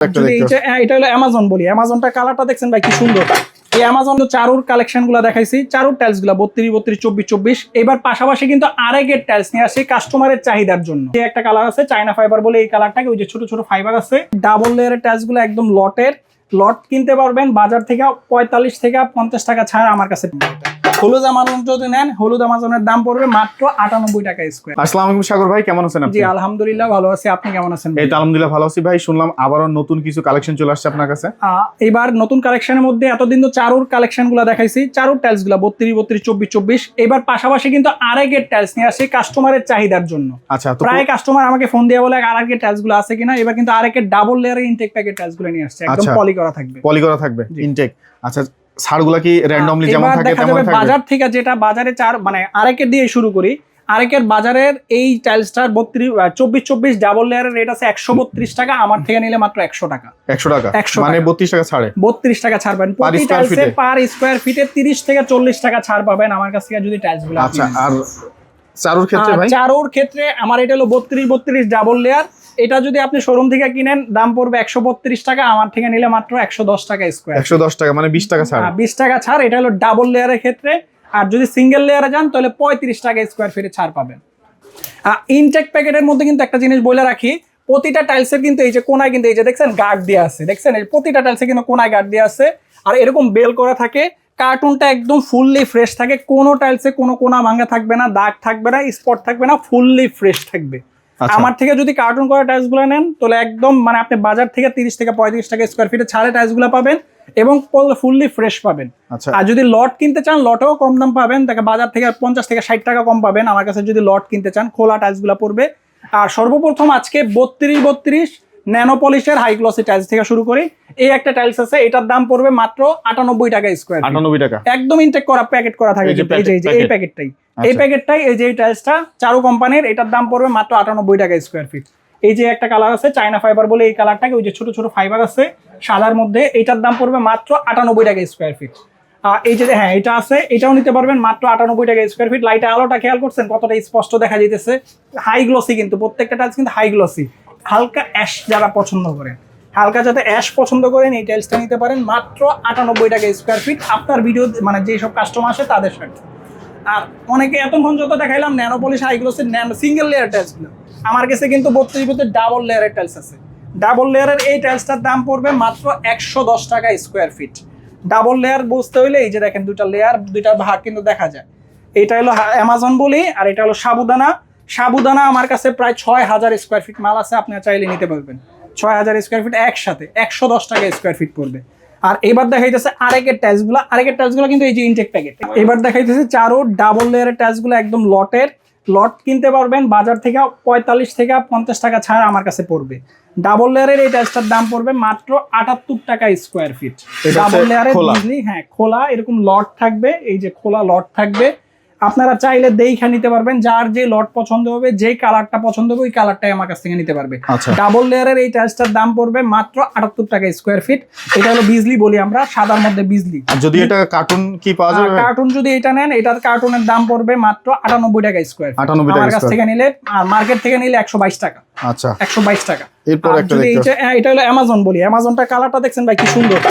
এটা হলো অ্যামাজন বলি, অ্যামাজনটা কালারটা দেখছেন ভাই কি সুন্দর। এই অ্যামাজন চারুর কালেকশন গুলো দেখাইছি, চারুর টাইলস গুলা 32, 32, 24, 24। এবার পাশাপাশি কিন্তু আরেকের টাইলস নিয়ে আসি কাস্টমারের চাহিদার জন্য। যে একটা কালার আছে চায়না ফাইবার বলে, এই কালারটাকে ওই যে ছোট ছোট ফাইবার আছে, ডাবল লেয়ারের টাইলস গুলো একদম লট কিনতে পারবেন বাজার থেকে 45 থেকে 50 টাকা ছাড় আমার কাছে। হলুদ আমাজন যদি নেন, হলুদ আমাজনের দাম পড়বে মাত্র 98 টাকা স্কয়ার। আসসালামু আলাইকুম সাগর ভাই, কেমন আছেন আপনি? জি আলহামদুলিল্লাহ ভালো আছি, আপনি কেমন আছেন? এই তো আলহামদুলিল্লাহ ভালো আছি ভাই। শুনলাম আবারও নতুন কিছু কালেকশন চলে আসছে আপনার কাছে। এবার নতুন কালেকশনের মধ্যে এতদিন তো চারুর কালেকশন গুলো দেখাইছি, চারুর টাইলস গুলা 32, 32, 24, 24। এবার পাশাপাশি কিন্তু আরেকের টাইলস নিয়ে আসি কাস্টমারের চাহিদার জন্য। আচ্ছা, প্রায় কাস্টমার আমাকে ফোন দিয়ে বলে আরেকের টাইলস গুলো আছে কিনা। এবার কিন্তু আরেকের ডাবল লেয়ারের ইনটেক প্যাকেট টাইলস গুলো নিয়ে আসছে, একদম পলি করা থাকবে। পলি করা থাকবে ইনটেক। আচ্ছা, ছাড়গুলা কি র্যান্ডমলি যেমন থাকে তেমন থাকবে? বাজার থেকে যেটা বাজারে চার মানে আরেকের দিয়ে শুরু করি। আরেকের বাজারের এই টাইলসটার 24, 24 ডাবল লেয়ারের রেট আছে 132 টাকা, আমার থেকে নিলে মাত্র 100 টাকা। 100 টাকা মানে 32 টাকা ছাড়ে। 32 টাকা ছাড় পাবেন প্রতি টাইলসে, পার স্কয়ার ফিটে 30 থেকে 40 টাকা ছাড় পাবেন আমার কাছ থেকে যদি টাইলস গুলো। আচ্ছা, আর চারুর ক্ষেত্রে ভাই? চারুর ক্ষেত্রে আমার এটা হলো 32, 32 ডাবল লেয়ার। এটা যদি আপনি শোরুম থেকে কিনেন দাম পড়বে 132 টাকা, আমার থেকে নিলে মাত্র 110 টাকা স্কয়ার। 110 টাকা মানে 20 টাকা ছাড়। 20 টাকা ছাড়, এটা হলো ডাবল লেয়ারের ক্ষেত্রে। আর যদি সিঙ্গেল লেয়ারে যান তাহলে 35 টাকা স্কয়ার ফিটে ছাড় পাবেন। ইনটেক প্যাকেটের মধ্যে কিন্তু একটা জিনিস বলে রাখি, প্রতিটা টাইলসের কিন্তু এই যে কোনায় কিন্তু এই যে দেখছেন গার্ড দেওয়া আছে, দেখছেন এই প্রতিটা টাইলসে কিন্তু কোনায় গার্ড দেওয়া আছে। আর এরকম বেল করা থাকে, কার্টুনটা একদম ফুললি ফ্রেশ থাকে, কোনো টাইলসে কোনো কোনা ভাঙা থাকবে না, দাগ থাকবে না, স্পট থাকবে না, ফুললি ফ্রেশ থাকবে। আমার থেকে যদি কার্টুন করা টাইলস গুলো নেন তাহলে একদম মানে আপনি বাজার থেকে 30 থেকে 35 টাকা স্কয়ার ফিটে ছাড়ে টাইলস গুলো পাবেন এবং ফুললি ফ্রেশ পাবেন। আর যদি লট কিনতে চান লটেও কম দাম পাবেন, তাকে বাজার থেকে 50 থেকে 60 টাকা কম পাবেন আমার কাছে যদি লট কিনতে চান। খোলা টাইলস গুলো পড়বে। আর সর্বপ্রথম আজকে 32, 32 ন্যানো পলিশের হাই গ্লসি টাইলস থেকে শুরু করি। এই একটা টাইলস আছে, এটার দাম পড়বে মাত্র 98 টাকা স্কয়ার। 98 টাকা একদম ইনটেক করা প্যাকেট করা থাকে। এই প্যাকেটটাই এই প্যাকেটটাই এই যে এই টাইলসটা চারু কোম্পানির, এটার দাম পড়বে মাত্র 98 টাকা স্কয়ার ফিট। এই যে একটা কালার আছে চায়না ফাইবার বলে, এই কালারটাকে ওই যে ছোট ছোট ফাইবার আছে সাদার মধ্যে, এটার দাম পড়বে মাত্র 98 টাকা স্কয়ার ফিট। এই যে হ্যাঁ এটা আছে, এটাও নিতে পারবেন মাত্র 98 টাকা স্কয়ার ফিট। লাইটে আলোটা খেয়াল করছেন কতটা স্পষ্ট দেখা যাইতেছে। হাই গ্লসি কিন্তু প্রত্যেকটা টাইলস কিন্তু হাই গ্লসি। হালকা অ্যাশ যারা পছন্দ করেন, হালকা যাতে অ্যাশ পছন্দ করেন, এই টাইলসটা নিতে পারেন মাত্র 98 টাকা স্কয়ার ফিট। আপনার ভিডিও মানে যেসব কাস্টমার আসে তাদের সাথে। আর অনেকে এতক্ষণ যত দেখাইলাম ন্যানো পলিশ হাই গ্লসের সিঙ্গেল লেয়ার টাইলস গুলো, আমার কাছে কিন্তু 32 ডাবল লেয়ারের টাইলস আছে। ডাবল লেয়ারের এই টাইলসটার দাম পড়বে মাত্র 110 টাকা স্কয়ার ফিট। ডাবল লেয়ার বুঝতে হইলে এই যে দেখেন দুইটা লেয়ার, দুইটা ভাগ কিন্তু দেখা যায়। এটা হলো অ্যামাজন বলি, আর এটা হলো সাবুদানা। সাবুদানা আমার কাছে প্রায় 6000 স্কয়ার ফিট মাল আছে, আপনি চাইলে নিতে পারবেন। 6000 স্কয়ার ফিট একসাথে 110 টাকা স্কয়ার ফিট পড়বে। আর এবার দেখাইতেছে আরেকের টাইলস গুলো কিন্তু এই যে ইনটেক প্যাকেট। এবার দেখাইতেছে চারো ডাবল লেয়ারের টাইলস গুলো একদম লট কিনতে পারবেন বাজার থেকে 45 থেকে 50 টাকা ছাড় আমার কাছে পড়বে। ডাবল লেয়ারের এই টাইলসটার দাম পড়বে মাত্র 78 টাকা স্কয়ার ফিট। ডাবল লেয়ারের হ্যাঁ খোলা এরকম লট থাকবে, এই যে খোলা লট থাকবে। আপনারা চাইলে দেখে নিতে পারবেন, যার যে লট পছন্দ হবে, যে কালারটা পছন্দ হবে ওই কালারটাই আমার কাছ থেকে নিতে পারবে। ডাবল লেয়ারের এই টাইলসটার দাম পড়বে মাত্র 78 টাকা স্কয়ার ফিট। এটা হলো বিজলি বলি আমরা, সাদার মধ্যে বিজলি। যদি এটা কার্টুন কি পাওয়া যাবে? কার্টুন যদি এটা নেন, এটার কার্টুনের দাম পড়বে মাত্র 98 টাকা স্কয়ার। 98 টাকা আমার কাছ থেকে নিলে, আর মার্কেট থেকে নিলে 122 টাকা। আচ্ছা, 122 টাকা। এরপর একটা এটা হলো অ্যামাজন বলি, অ্যামাজনটা কালারটা দেখছেন ভাই কি সুন্দর।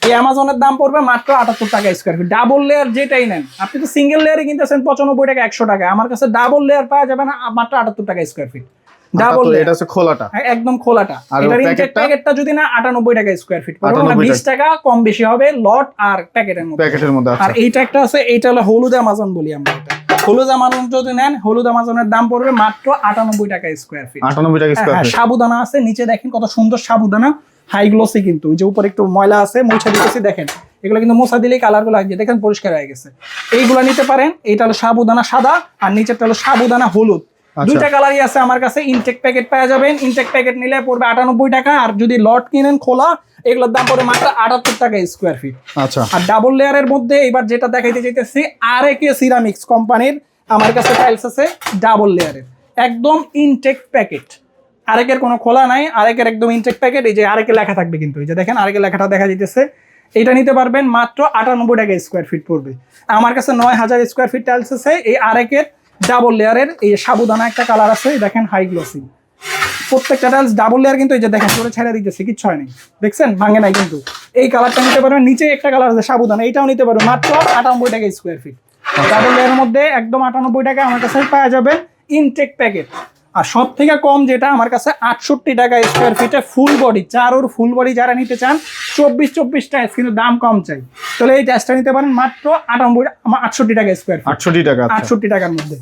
এই অ্যামাজনের দাম পড়বে মাত্র 78 টাকা স্কয়ার ফিট। ডাবল লেয়ার যেটাই নেন, আপনি তো সিঙ্গেল লেয়ারে কিনতেছেন 95 টাকা 100 টাকা, আমার কাছে ডাবল লেয়ার পাওয়া যাবে না মাত্র 78 টাকা স্কয়ার ফিট। ডাবল এটা হচ্ছে খোলাটা, একদম খোলাটা। এটার ইনটেক প্যাকেটটা যদি না 98 টাকা স্কয়ার ফিট পড়বে, মানে 20 টাকা কম বেশি হবে লট আর প্যাকেটের মধ্যে। আর এইটা একটা আছে, এইটা হলো হলুদ অ্যামাজন বলি আমরা। এটা হলুদ আমাজন যদি নেন, হলুদ আমাজনের দাম পড়বে মাত্র 98 টাকা স্কয়ার ফিট। 98 টাকা স্কয়ার ফিট। সাবুদানা আছে নিচে, দেখেন কত সুন্দর সাবুদানা, হাই গ্লসি কিন্তু। ওই যে উপরে একটু ময়লা আছে, মুছে দিতেছি দেখেন, এগুলো কিন্তু মোছা দিলেই কালারগুলো আসবে, দেখেন পরিষ্কার হয়ে গেছে। এইগুলো নিতে পারেন। এইটা হলো সাবুদানা সাদা, আর নিচেরটা হলো সাবুদানা হলুদ। দুইটা কালারই আছে আমার কাছে। ইনটেক প্যাকেট পাওয়া যাবেন, ইনটেক প্যাকেট নিলে পড়বে 98 টাকা। আর যদি লট কিনেন খোলা, এগুলোর দাম পড়বে মাত্র 78 টাকা স্কয়ার ফিট। আচ্ছা, আর ডাবল লেয়ারের মধ্যে এবার যেটা দেখাইতে চাইতেছি, আরেকে সিরামিক্স কোম্পানির আমার কাছে টাইলস আছে ডাবল লেয়ারের, একদম ইনটেক প্যাকেট। আরেকের কোনো খোলা নাই, আরেকের একদম ইনটেক প্যাকেট। এই যে আরেকে লেখা থাকবে কিন্তু, এই যে দেখেন আরেকে লেখাটা দেখা যাইতেছে। এটা নিতে পারবেন মাত্র 98 টাকা স্কয়ার ফিট পড়বে। আমার কাছে 9000 স্কয়ার ফিট টাইলস আছে এই আরেকের ডাবল লেয়ারের। এই সাবুদানা একটা কালার আছে, দেখেন হাই গ্লসি। প্রত্যেকটা টাইলস ডাবল লেয়ার, কিন্তু এই যে দেখেন পুরো ছেড়ে দিতেছে, কিচ্ছু হয়নি, দেখছেন ভাঙে নাই কিন্তু। এই কালারটা নিতে পারবেন, নিচে একটা কালার আছে সাবুদানা, এইটাও নিতে পারবেন মাত্র 98 টাকা স্কোয়ার ফিট। ডাবল লেয়ারের মধ্যে একদম 98 টাকা আমার কাছে পাওয়া যাবে ইনটেক প্যাকেট। আর সব থেকে কম যেটা আমার কাছে 68 টাকা স্কোয়ার ফিটে ফুল বডি, চারোর ফুল বডি যারা নিতে চান 24 টাইলস, কিন্তু দাম কম চাই, তাহলে এই টাইলসটা নিতে পারেন মাত্র 68 টাকা স্কোয়ার ফিট। 68 টাকা, 68 টাকার মধ্যে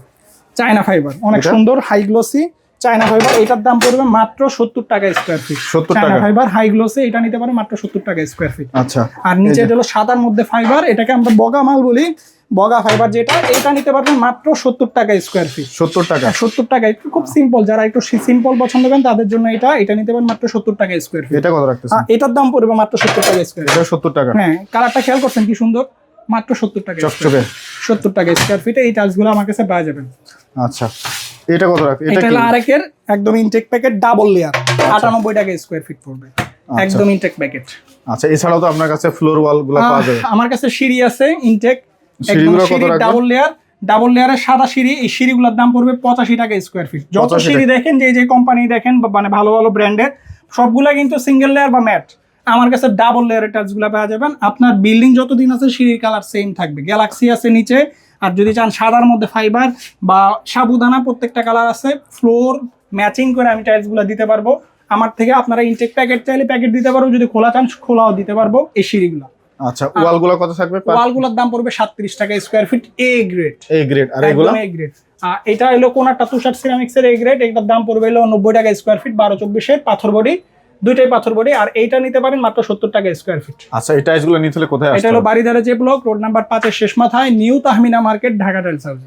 চায়না ফাইবার, অনেক সুন্দর হাই গ্লোসি চায়না ফাইবার, এটার দাম পড়বে মাত্র 70 টাকা স্কোয়ার ফিট। 70 চায়না টাকা ফাইবার হাই গ্লোসি, এটা নিতে পারেন মাত্র 70 টাকা স্কোয়ার ফিট। আচ্ছা, আর নিচে হলো সাদার মধ্যে ফাইবার, এটাকে আমরা বগা মাল বলি, বগা ফাইবার যেটা, এটা নিতে পারবেন মাত্র 70 টাকা স্কোয়ার ফিট। 70 টাকা, 70 টাকা, একটু খুব সিম্পল, যারা একটু সিম্পল পছন্দ করেন তাদের জন্য এটা নিতে পারেন মাত্র 70 টাকা স্কোয়ার ফিট। এটা কত রাখতেছেন? এটার দাম পড়বে মাত্র 70 টাকা স্কোয়ার ফিট। এটা 70 টাকা। হ্যাঁ, কালারটা খেয়াল করছেন কি সুন্দর, মাত্র 70 টাকা চকচকে 70 টাকা স্কোয়ার ফিটে এই টাইলসগুলো আমার কাছে পাওয়া যাবেন। আচ্ছা, এটা কত রাখতে? এটা হলো আরেকের একদম ইনটেক প্যাকেট ডাবল লেয়ার, 98 টাকা স্কোয়ার ফিট পড়বে, একদম ইনটেক প্যাকেট। আচ্ছা, এছাড়াও তো আপনার কাছে ফ্লোর ওয়াল গুলো পাওয়া যাবে? আমার কাছে সিঁড়ি আছে ইনটেক, সিঁড়িগুলো কত রাখবেন? ডাবল লেয়ারের সাদা সিঁড়ি, এই সিঁড়িগুলোর দাম পড়বে 85 টাকা স্কোয়ার ফিট। যত 85 সিঁড়ি দেখেন, যে কোম্পানি দেখেন মানে ভালো ভালো ব্র্যান্ডের, সবগুলা কিন্তু সিঙ্গেল লেয়ার বা ম্যাট। আমার কাছে ডাবল লেয়ারের টাইলসগুলো পাওয়া যাবেন। আপনার বিল্ডিং যতদিন আছে সিঁড়ির কালার সেম থাকবে, গ্যালাক্সি আছে নিচে, আর যদি চান সাদার মধ্যে ফাইবার বা সাবুদানা, প্রত্যেকটা কালার আছে। ফ্লোর ম্যাচিং করে আমি টাইলসগুলো দিতে পারবো। আমার থেকে আপনারা ইনটেক প্যাকেট চাইলে প্যাকেট দিতে পারবো, যদি খোলা চান খোলাও দিতে পারবো এই সিঁড়িগুলো। আচ্ছা, ওয়ালগুলো কত থাকবে? ওয়ালগুলোর দাম পড়বে 37 টাকা square feet, A grade. A grade. আর এগুলো এ গ্রেড। এটা হলো কোনাটা তুষার সিরামিক্স এর এ গ্রেড, এটার দাম পড়বে হলো 90 টাকা স্কোয়ার ফিট, 12-24 এর পাথর বডি, দুইটাই পাথর বডি। আর এইটা নিতে পারেন মাত্র 70 টাকা স্কোয়ার ফিট। আচ্ছা, এই টাইলসগুলো নিতে হলে কোথায় আসতে এটা হলো বাড়িধারা যে ব্লক, রোড নাম্বার 5 এর শেষ মাথায়, new Tahmina market, Dhaka tiles house.